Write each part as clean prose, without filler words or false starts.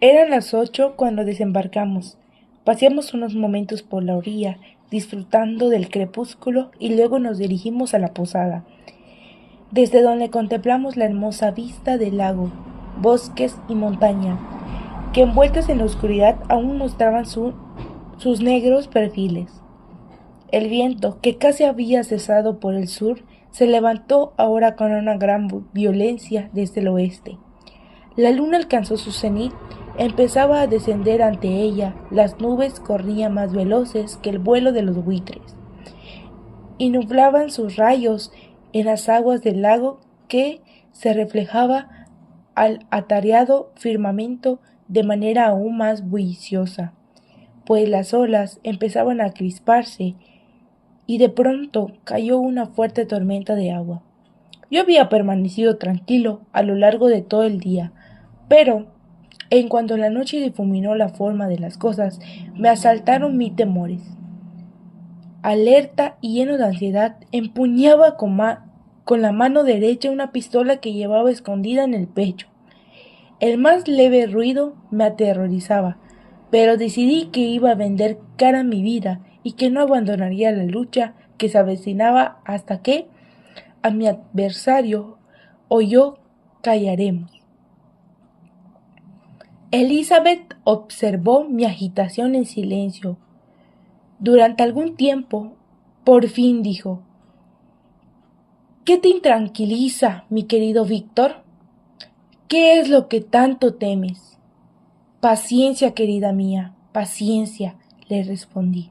Eran las 8 cuando desembarcamos. Paseamos unos momentos por la orilla, disfrutando del crepúsculo, y luego nos dirigimos a la posada, desde donde contemplamos la hermosa vista del lago, bosques y montaña, que envueltas en la oscuridad aún mostraban sus negros perfiles. El viento, que casi había cesado por el sur, se levantó ahora con una gran violencia desde el oeste. La luna alcanzó su cenit, empezaba a descender ante ella, las nubes corrían más veloces que el vuelo de los buitres, y nublaban sus rayos en las aguas del lago que se reflejaba al atareado firmamento de manera aún más bulliciosa, pues las olas empezaban a crisparse y de pronto cayó una fuerte tormenta de agua. Yo había permanecido tranquilo a lo largo de todo el día, pero en cuanto la noche difuminó la forma de las cosas, me asaltaron mis temores. Alerta y lleno de ansiedad, empuñaba con la mano derecha una pistola que llevaba escondida en el pecho. El más leve ruido me aterrorizaba, pero decidí que iba a vender cara mi vida y que no abandonaría la lucha que se avecinaba hasta que a mi adversario o yo callaremos. Elizabeth observó mi agitación en silencio. Durante algún tiempo, por fin dijo: ¿Qué te intranquiliza, mi querido Víctor? ¿Qué es lo que tanto temes? Paciencia, querida mía, paciencia, le respondí.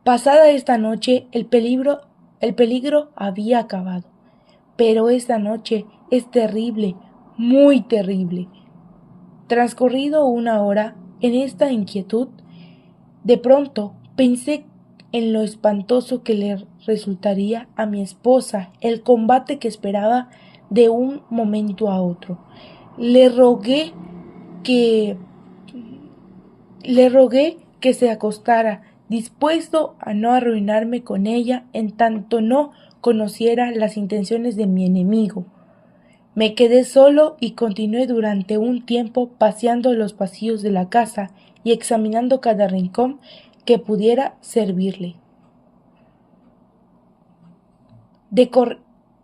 Pasada esta noche, el peligro había acabado. Pero esta noche es terrible, muy terrible. Transcurrido una hora en esta inquietud, de pronto pensé en lo espantoso que le resultaría a mi esposa el combate que esperaba de un momento a otro. Le rogué que le rogué que se acostara, dispuesto a no arruinarme con ella en tanto no conociera las intenciones de mi enemigo. Me quedé solo y continué durante un tiempo paseando los pasillos de la casa y examinando cada rincón que pudiera servirle.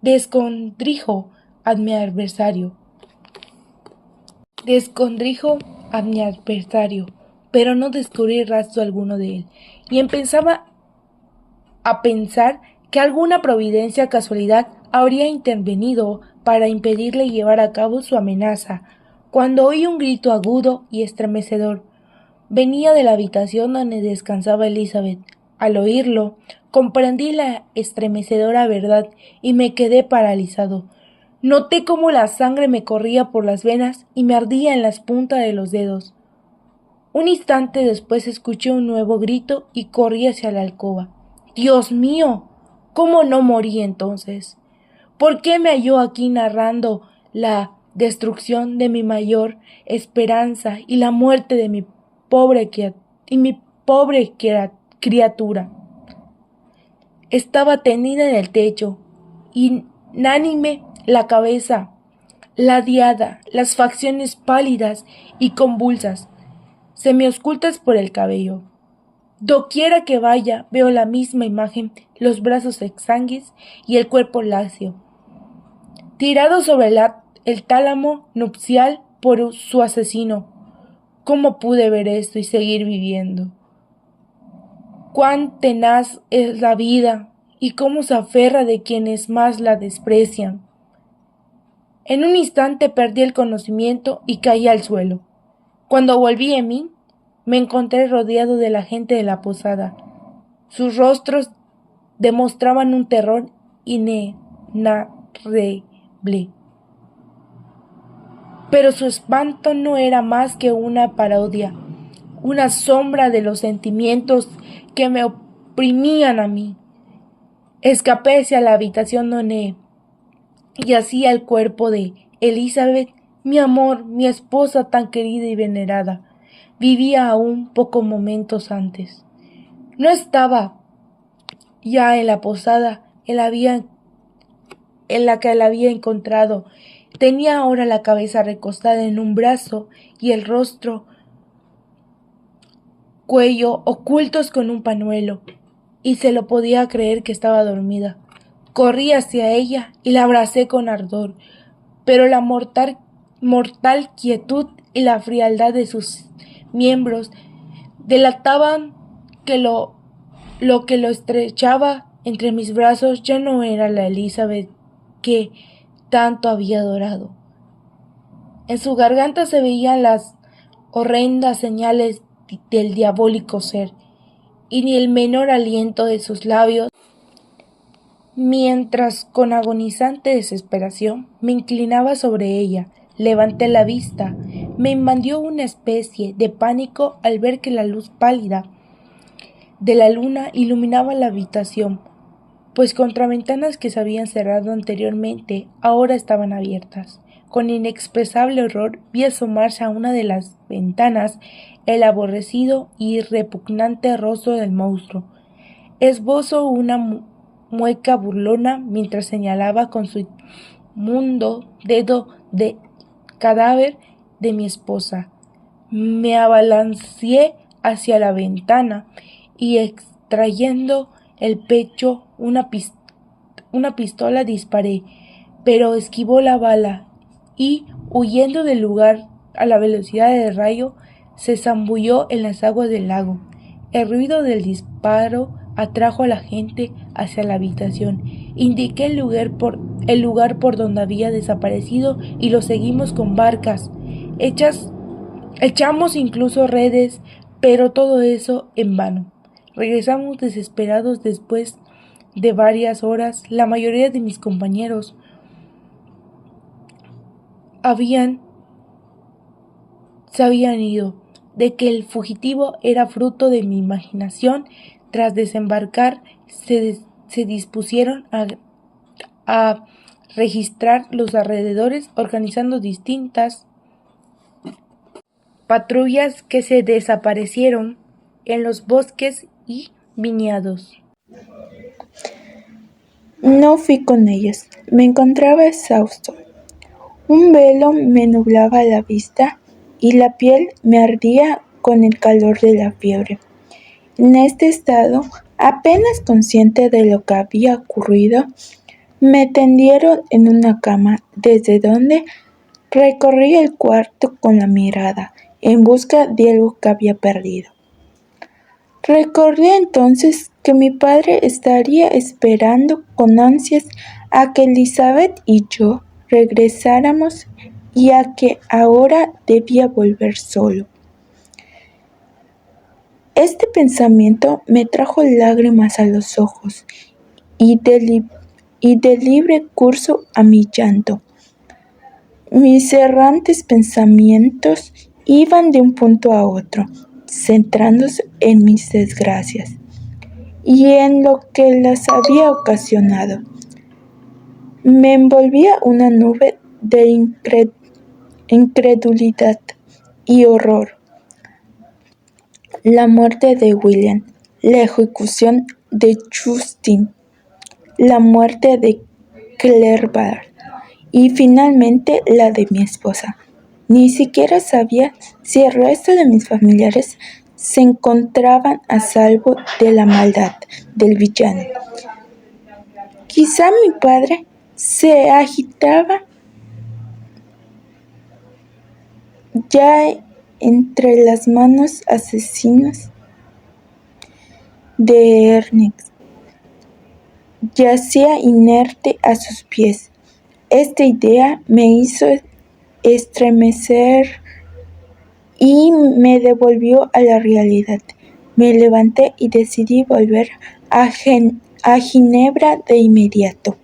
Descondrijo a mi adversario. Descondrijo a mi adversario, pero no descubrí rastro alguno de él, y empezaba a pensar que alguna providencia casualidad habría intervenido para impedirle llevar a cabo su amenaza, cuando oí un grito agudo y estremecedor. Venía de la habitación donde descansaba Elizabeth. Al oírlo, comprendí la estremecedora verdad y me quedé paralizado. Noté cómo la sangre me corría por las venas y me ardía en las puntas de los dedos. Un instante después escuché un nuevo grito y corrí hacia la alcoba. ¡Dios mío! ¿Cómo no morí entonces? ¿Por qué me halló aquí narrando la destrucción de mi mayor esperanza y la muerte de mi pobre criatura? Estaba tendida en el techo, inánime, la cabeza ladeada, las facciones pálidas y convulsas, semioscultas por el cabello. Doquiera que vaya veo la misma imagen, los brazos exangües y el cuerpo lacio, tirado sobre el tálamo nupcial por su asesino. ¿Cómo pude ver esto y seguir viviendo? Cuán tenaz es la vida y cómo se aferra de quienes más la desprecian. En un instante perdí el conocimiento y caí al suelo. Cuando volví en mí, me encontré rodeado de la gente de la posada. Sus rostros demostraban un terror inenarrable. Pero su espanto no era más que una parodia, una sombra de los sentimientos que me oprimían a mí. Escapé hacia la habitación donde yacía el cuerpo de Elizabeth, mi amor, mi esposa tan querida y venerada. Vivía aún pocos momentos antes. No estaba ya en la posada en la que la había encontrado Tenía ahora la cabeza recostada en un brazo y el rostro, cuello ocultos con un pañuelo, y se lo podía creer que estaba dormida. Corrí hacia ella y la abracé con ardor, pero la mortal quietud y la frialdad de sus miembros delataban que lo que lo estrechaba entre mis brazos ya no era la Elizabeth que tanto había adorado. En su garganta se veían las horrendas señales del diabólico ser, y ni el menor aliento de sus labios, mientras con agonizante desesperación me inclinaba sobre ella. Levanté la vista. Me invadió una especie de pánico al ver que la luz pálida de la luna iluminaba la habitación, pues contraventanas que se habían cerrado anteriormente ahora estaban abiertas. Con inexpresable horror vi asomarse a una de las ventanas el aborrecido y repugnante rostro del monstruo. Esbozó una mueca burlona mientras señalaba con su inmundo dedo de cadáver de mi esposa. Me abalancé hacia la ventana y extrayendo el pecho una pistola disparé, pero esquivó la bala y, huyendo del lugar a la velocidad del rayo, se zambulló en las aguas del lago. El ruido del disparo atrajo a la gente hacia la habitación. Indiqué el lugar por donde había desaparecido y lo seguimos con barcas. Echamos incluso redes, pero todo eso en vano. Regresamos desesperados después de varias horas. La mayoría de mis compañeros se habían ido, de que el fugitivo era fruto de mi imaginación. Tras desembarcar, se dispusieron a registrar los alrededores, organizando distintas patrullas que se desaparecieron en los bosques y viñedos. No fui con ellos. Me encontraba exhausto. Un velo me nublaba la vista y la piel me ardía con el calor de la fiebre. En este estado, apenas consciente de lo que había ocurrido, me tendieron en una cama, desde donde recorrí el cuarto con la mirada, en busca de algo que había perdido. Recordé entonces que mi padre estaría esperando con ansias a que Elizabeth y yo regresáramos y a que ahora debía volver solo. Este pensamiento me trajo lágrimas a los ojos y de libre curso a mi llanto. Mis errantes pensamientos iban de un punto a otro, centrándose en mis desgracias y en lo que las había ocasionado. Me envolvía una nube de incredulidad y horror. La muerte de William, la ejecución de Justin, la muerte de Clerval y finalmente la de mi esposa. Ni siquiera sabía si el resto de mis familiares se encontraban a salvo de la maldad del villano. Quizá mi padre se agitaba ya entre las manos asesinas de Ernest. Yacía inerte a sus pies. Esta idea me hizo estremecer y me devolvió a la realidad. Me levanté y decidí volver a Ginebra de inmediato.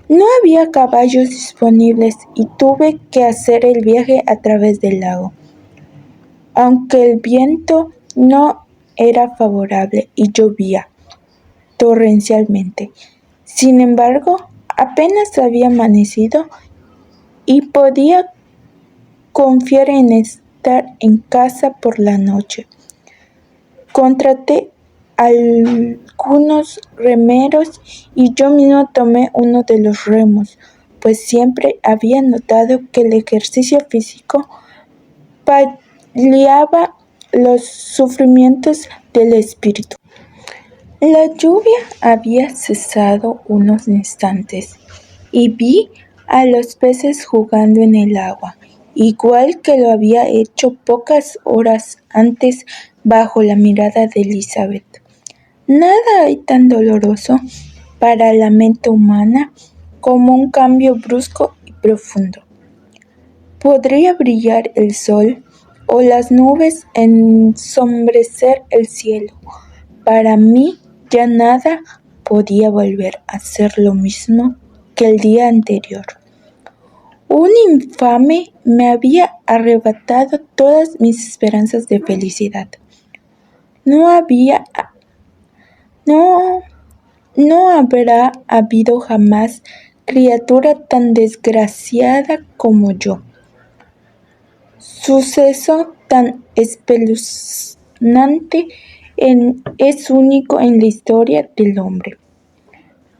No había caballos disponibles y tuve que hacer el viaje a través del lago. Aunque el viento no era favorable y llovía torrencialmente. Sin embargo, apenas había amanecido y podía confiar en estar en casa por la noche. Contraté algunos remeros y yo mismo tomé uno de los remos, pues siempre había notado que el ejercicio físico paliaba los sufrimientos del espíritu. La lluvia había cesado unos instantes y vi a los peces jugando en el agua, igual que lo había hecho pocas horas antes bajo la mirada de Elizabeth. Nada hay tan doloroso para la mente humana como un cambio brusco y profundo. Podría brillar el sol o las nubes ensombrecer el cielo. Para mí ya nada podía volver a ser lo mismo que el día anterior. Un infame me había arrebatado todas mis esperanzas de felicidad. No habrá habido jamás criatura tan desgraciada como yo. Suceso tan espeluznante es único en la historia del hombre.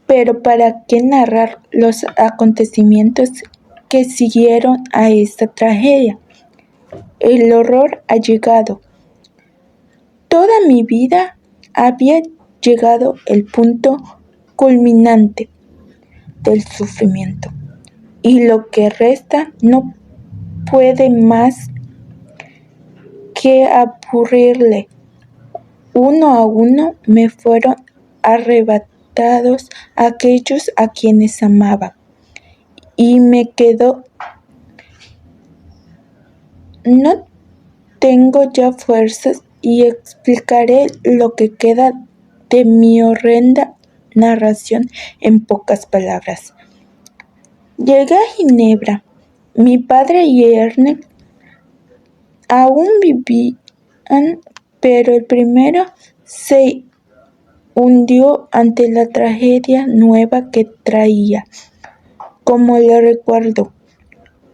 Pero ¿para qué narrar los acontecimientos que siguieron a esta tragedia? El horror ha llegado. Toda mi vida había llegado el punto culminante del sufrimiento, y lo que resta no puede más que aburrirle. Uno a uno me fueron arrebatados aquellos a quienes amaba, y me quedo. No tengo ya fuerzas y explicaré lo que queda de mi horrenda narración en pocas palabras. Llegué a Ginebra. Mi padre y Ernest aún vivían, pero el primero se hundió ante la tragedia nueva que traía. Como le recuerdo,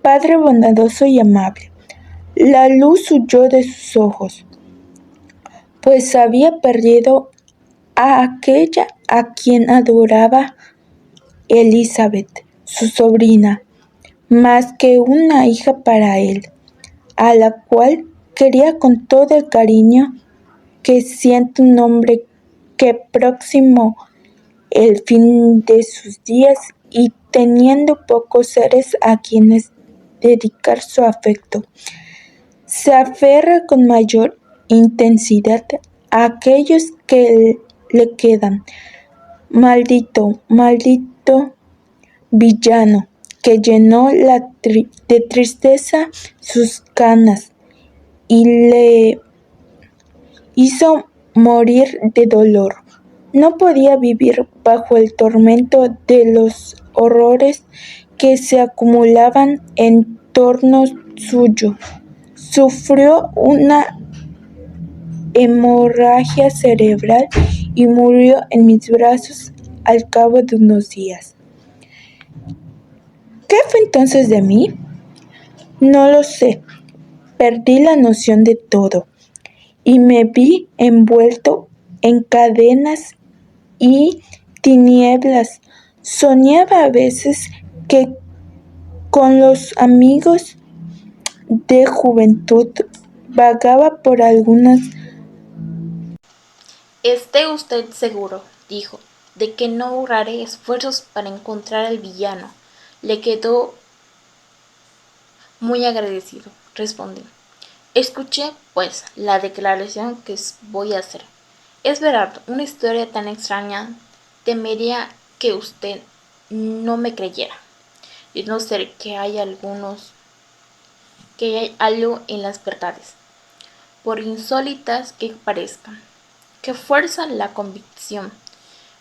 padre bondadoso y amable. La luz huyó de sus ojos, pues había perdido a aquella a quien adoraba, Elizabeth, su sobrina, más que una hija para él, a la cual quería con todo el cariño que siente un hombre que próximo el fin de sus días y teniendo pocos seres a quienes dedicar su afecto, se aferra con mayor intensidad a aquellos que le quedan. Maldito villano, que llenó de tristeza sus canas y le hizo morir de dolor. No podía vivir bajo el tormento de los horrores que se acumulaban en torno suyo. Sufrió una hemorragia cerebral y murió en mis brazos al cabo de unos días. ¿Qué fue entonces de mí? No lo sé. Perdí la noción de todo y me vi envuelto en cadenas y tinieblas. Soñaba a veces que con los amigos de juventud vagaba por algunas. Esté usted seguro, dijo, de que no ahorraré esfuerzos para encontrar al villano. Le quedó muy agradecido, respondí. Escuché, pues, la declaración que voy a hacer. Es verdad, una historia tan extraña. Temería que usted no me creyera, y no ser que hay algo en las verdades, por insólitas que parezcan, que fuerzan la convicción.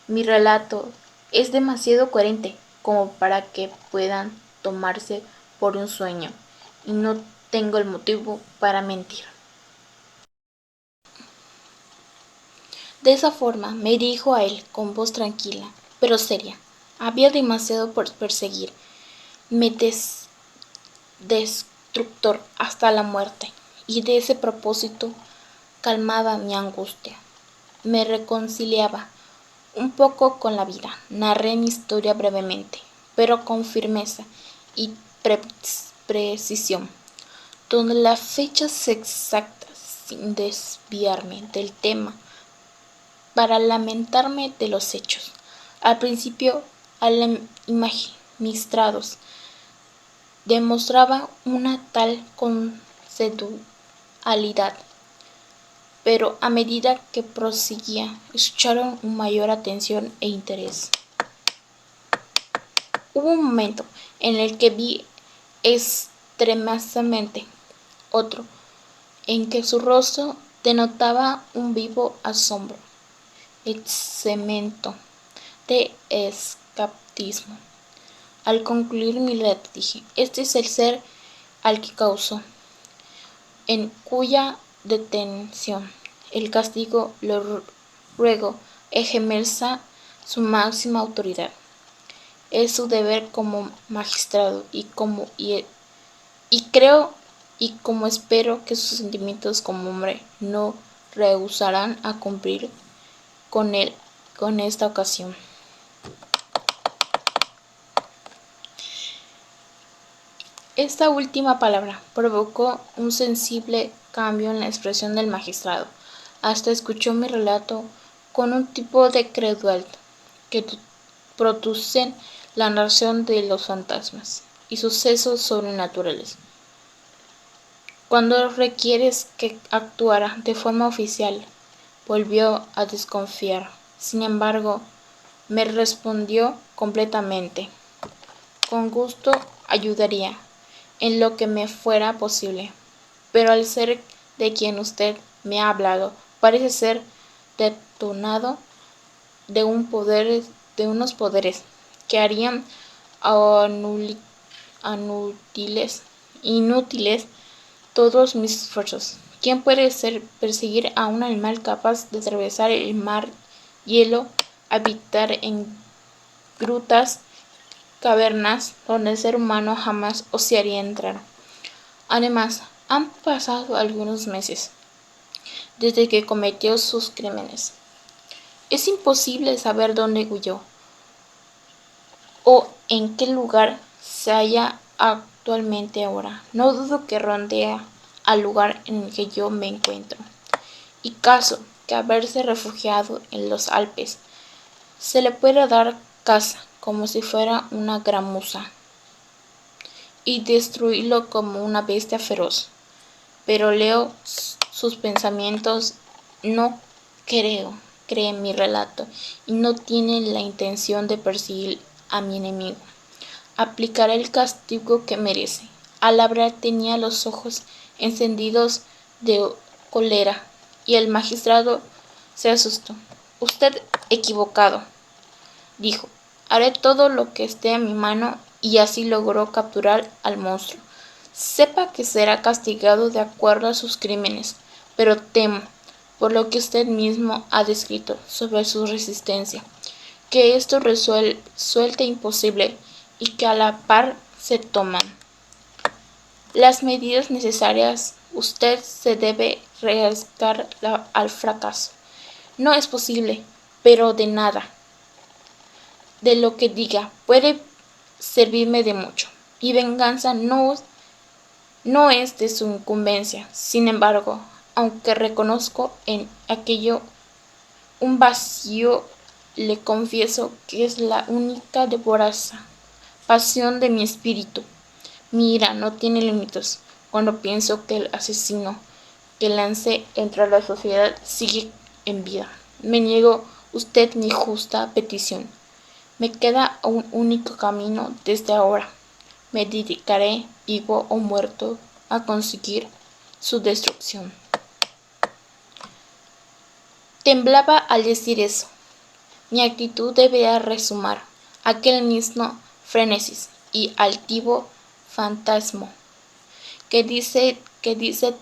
Mi relato es demasiado coherente como para que puedan tomarse por un sueño, y no tengo el motivo para mentir. De esa forma me dirijo a él con voz tranquila, pero seria. Había demasiado por perseguir. Me destructor hasta la muerte, y de ese propósito calmaba mi angustia. Me reconciliaba un poco con la vida. Narré mi historia brevemente, pero con firmeza y precisión, donde las fechas exactas, sin desviarme del tema, para lamentarme de los hechos. Al principio, al magistrados demostraba una tal concedualidad, pero a medida que proseguía, escucharon con mayor atención e interés. Hubo un momento en el que vi extremadamente, otro, en que su rostro denotaba un vivo asombro, excelente de escapismo. Al concluir mi letra dije, este es el ser al que causó, en cuya detención el castigo le ruego ejerza su máxima autoridad. Es su deber como magistrado y creo y como espero que sus sentimientos como hombre no rehusarán a cumplir con él con esta ocasión. Esta última palabra provocó un sensible cambio en la expresión del magistrado. Hasta escuchó mi relato con un tipo de credulidad que producen la narración de los fantasmas y sucesos sobrenaturales. Cuando requieres que actuara de forma oficial, volvió a desconfiar. Sin embargo, me respondió completamente. Con gusto ayudaría en lo que me fuera posible, pero al ser de quien usted me ha hablado parece ser detonado de unos poderes que harían inútiles todos mis esfuerzos. ¿Quién puede perseguir a un animal capaz de atravesar el mar hielo, habitar en grutas, cavernas donde el ser humano jamás osaría entrar? Además, han pasado algunos meses desde que cometió sus crímenes. Es imposible saber dónde huyó o en qué lugar se halla actualmente ahora. No dudo que rondea al lugar en el que yo me encuentro. Y caso que haberse refugiado en los Alpes, se le puede dar caza como si fuera una gramuza y destruirlo como una bestia feroz. Pero leo sus pensamientos, no cree mi relato y no tiene la intención de perseguir a mi enemigo. Aplicará el castigo que merece. Al hablar tenía los ojos encendidos de cólera y el magistrado se asustó. Usted equivocado, dijo. Haré todo lo que esté a mi mano, y así logró capturar al monstruo. Sepa que será castigado de acuerdo a sus crímenes, pero temo, por lo que usted mismo ha descrito sobre su resistencia, que esto resulte imposible y que a la par se toman las medidas necesarias. Usted se debe arriesgar al fracaso. No es posible, pero de nada de lo que diga puede servirme de mucho. Mi venganza no es de su incumbencia. Sin embargo, aunque reconozco en aquello un vacío, le confieso que es la única devorosa pasión de mi espíritu. Mi ira no tiene límites cuando pienso que el asesino que lancé entre la sociedad sigue en vida. Me niego usted mi justa petición. Me queda un único camino desde ahora. Me dedicaré, vivo o muerto, a conseguir su destrucción. Temblaba al decir eso. Mi actitud debía resumar aquel mismo frenesis y altivo fantasma que dice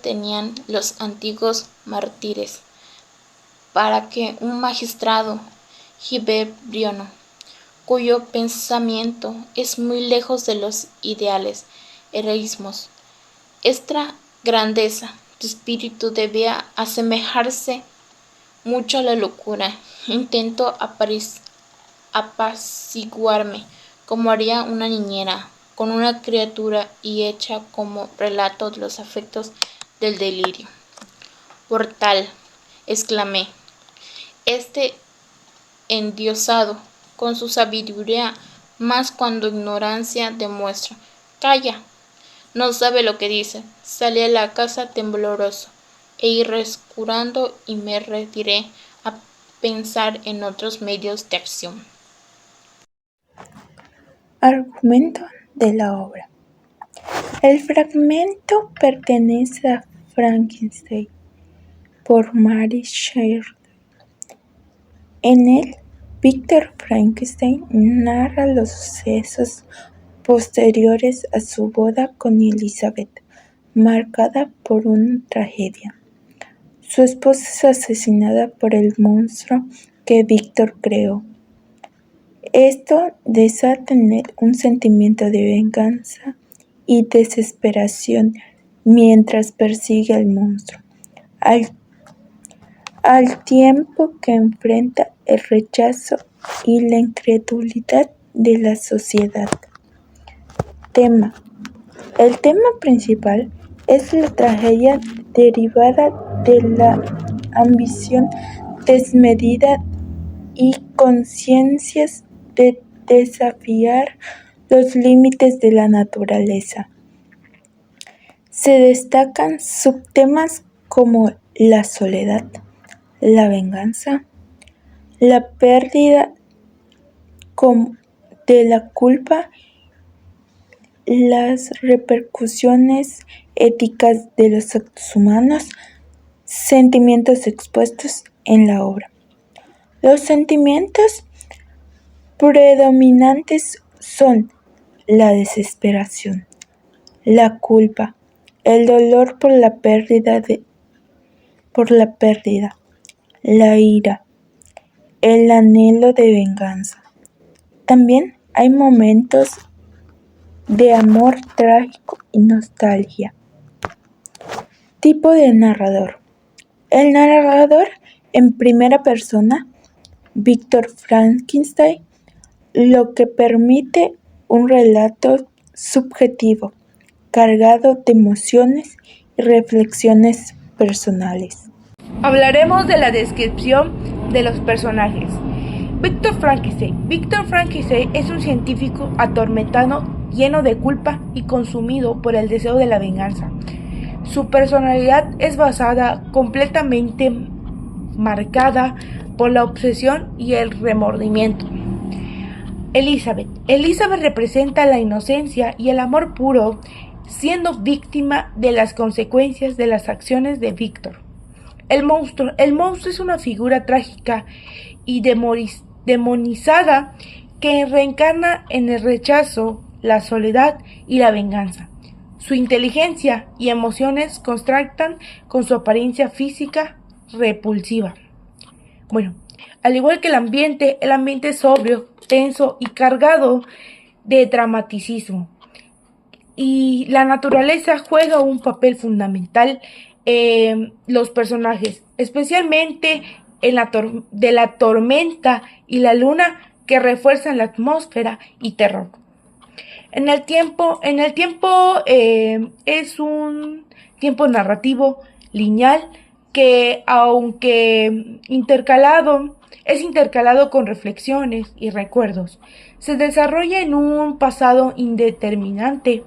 tenían los antiguos mártires, para que un magistrado gibeliano, cuyo pensamiento es muy lejos de los ideales heroísmos, esta grandeza de espíritu debía asemejarse mucho a la locura. Intento apaciguarme como haría una niñera con una criatura y hecha como relato de los afectos del delirio. Por tal, exclamé, este endiosado, con su sabiduría, más cuando ignorancia demuestra. Calla, no sabe lo que dice. Salí a la casa tembloroso e irrescurando y me retiré a pensar en otros medios de acción. Argumento de la obra. El fragmento pertenece a Frankenstein por Mary Shelley. En él, Víctor Frankenstein narra los sucesos posteriores a su boda con Elizabeth, marcada por una tragedia. Su esposa es asesinada por el monstruo que Víctor creó. Esto desata en él un sentimiento de venganza y desesperación mientras persigue al monstruo, al tiempo que enfrenta el rechazo y la incredulidad de la sociedad. Tema. El tema principal es la tragedia derivada de la ambición desmedida y conciencias de desafiar los límites de la naturaleza. Se destacan subtemas como la soledad, la venganza, la pérdida de la culpa, las repercusiones éticas de los actos humanos, sentimientos expuestos en la obra. Los sentimientos predominantes son la desesperación, la culpa, el dolor por la pérdida, la ira, el anhelo de venganza. También hay momentos de amor trágico y nostalgia. Tipo de narrador. El narrador en primera persona, Víctor Frankenstein, lo que permite un relato subjetivo, cargado de emociones y reflexiones personales. Hablaremos de la descripción de los personajes. Víctor Frankenstein. Víctor Frankenstein es un científico atormentado, lleno de culpa y consumido por el deseo de la venganza. Su personalidad es basada completamente marcada por la obsesión y el remordimiento. Elizabeth. Elizabeth representa la inocencia y el amor puro, siendo víctima de las consecuencias de las acciones de Víctor. El monstruo es una figura trágica y demonizada que reencarna en el rechazo, la soledad y la venganza. Su inteligencia y emociones contrastan con su apariencia física repulsiva. Bueno, al igual que el ambiente es sobrio, tenso y cargado de dramaticismo. Y la naturaleza juega un papel fundamental en los personajes, especialmente de la tormenta y la luna que refuerzan la atmósfera y terror. En el tiempo es un tiempo narrativo lineal que aunque es intercalado con reflexiones y recuerdos. Se desarrolla en un pasado indeterminante,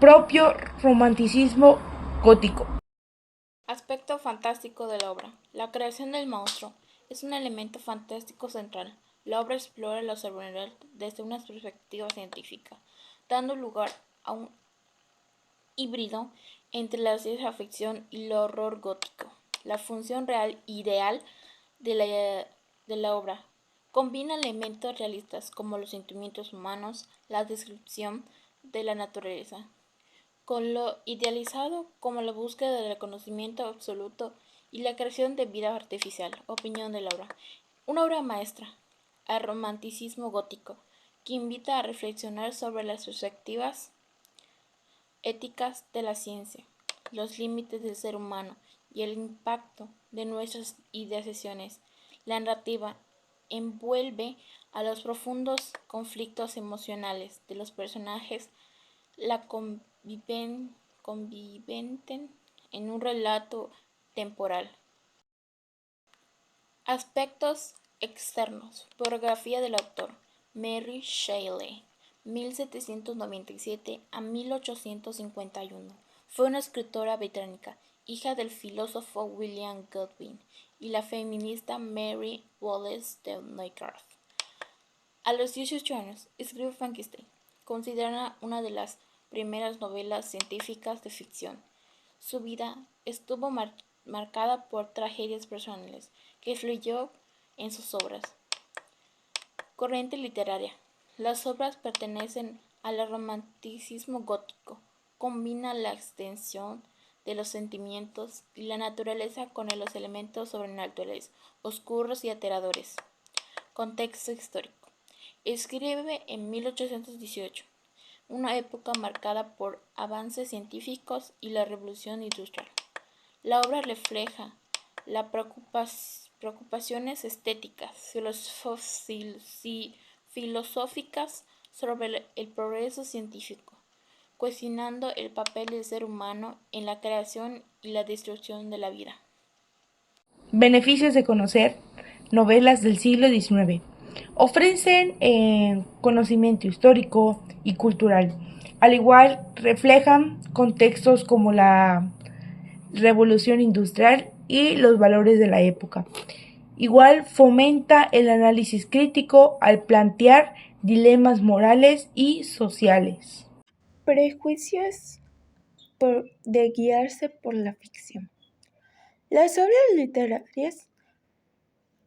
propio romanticismo gótico. Aspecto fantástico de la obra. La creación del monstruo es un elemento fantástico central. La obra explora lo sobrenatural desde una perspectiva científica, dando lugar a un híbrido entre la ciencia ficción y el horror gótico. La función real ideal de la obra combina elementos realistas como los sentimientos humanos, la descripción de la naturaleza, con lo idealizado como la búsqueda del reconocimiento absoluto y la creación de vida artificial. Opinión de la obra. Una obra maestra al romanticismo gótico que invita a reflexionar sobre las perspectivas éticas de la ciencia, los límites del ser humano y el impacto de nuestras ideaciones. La narrativa envuelve a los profundos conflictos emocionales de los personajes, la conviventen en un relato temporal. Aspectos externos. Biografía del autor. Mary Shelley, 1797 a 1851. Fue una escritora británica, hija del filósofo William Godwin y la feminista Mary Wallace de Neicraft. A los 18 años, escribió Frankenstein, considerada una de las primeras novelas científicas de ficción. Su vida estuvo marcada por tragedias personales que fluyó en sus obras. Corriente literaria. Las obras pertenecen al romanticismo gótico. Combina la extensión de los sentimientos y la naturaleza con los elementos sobrenaturales, oscuros y aterradores. Contexto histórico. Escribe en 1818, una época marcada por avances científicos y la revolución industrial. La obra refleja las preocupaciones estéticas, filosóficas sobre el progreso científico, cuestionando el papel del ser humano en la creación y la destrucción de la vida. Beneficios de conocer novelas del siglo XIX. Ofrecen conocimiento histórico y cultural. Al igual, reflejan contextos como la revolución industrial y los valores de la época. Igual, fomenta el análisis crítico al plantear dilemas morales y sociales. Prejuicios de guiarse por la ficción. Las obras literarias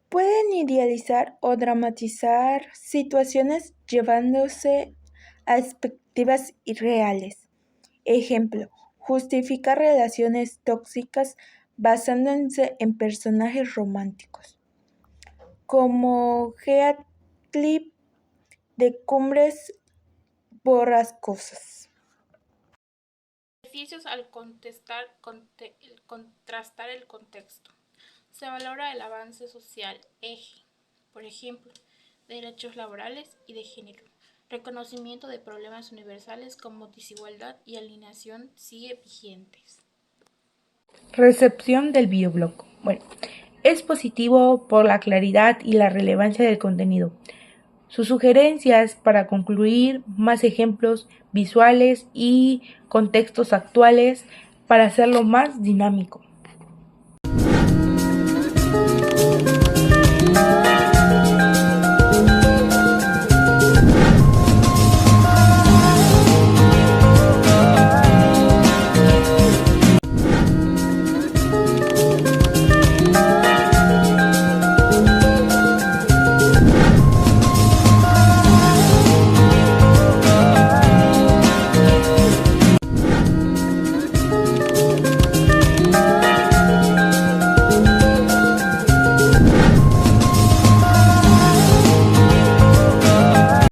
pueden idealizar o dramatizar situaciones llevándose a perspectivas irreales. Ejemplo, justificar relaciones tóxicas basándose en personajes románticos, como Heathcliff de Cumbres Borrascosas. Beneficios al contrastar el contexto. Se valora el avance social, por ejemplo, de derechos laborales y de género. Reconocimiento de problemas universales como desigualdad y alienación sigue vigentes. Recepción del videoblog. Es positivo por la claridad y la relevancia del contenido. Sus sugerencias para concluir, más ejemplos visuales y contextos actuales para hacerlo más dinámico.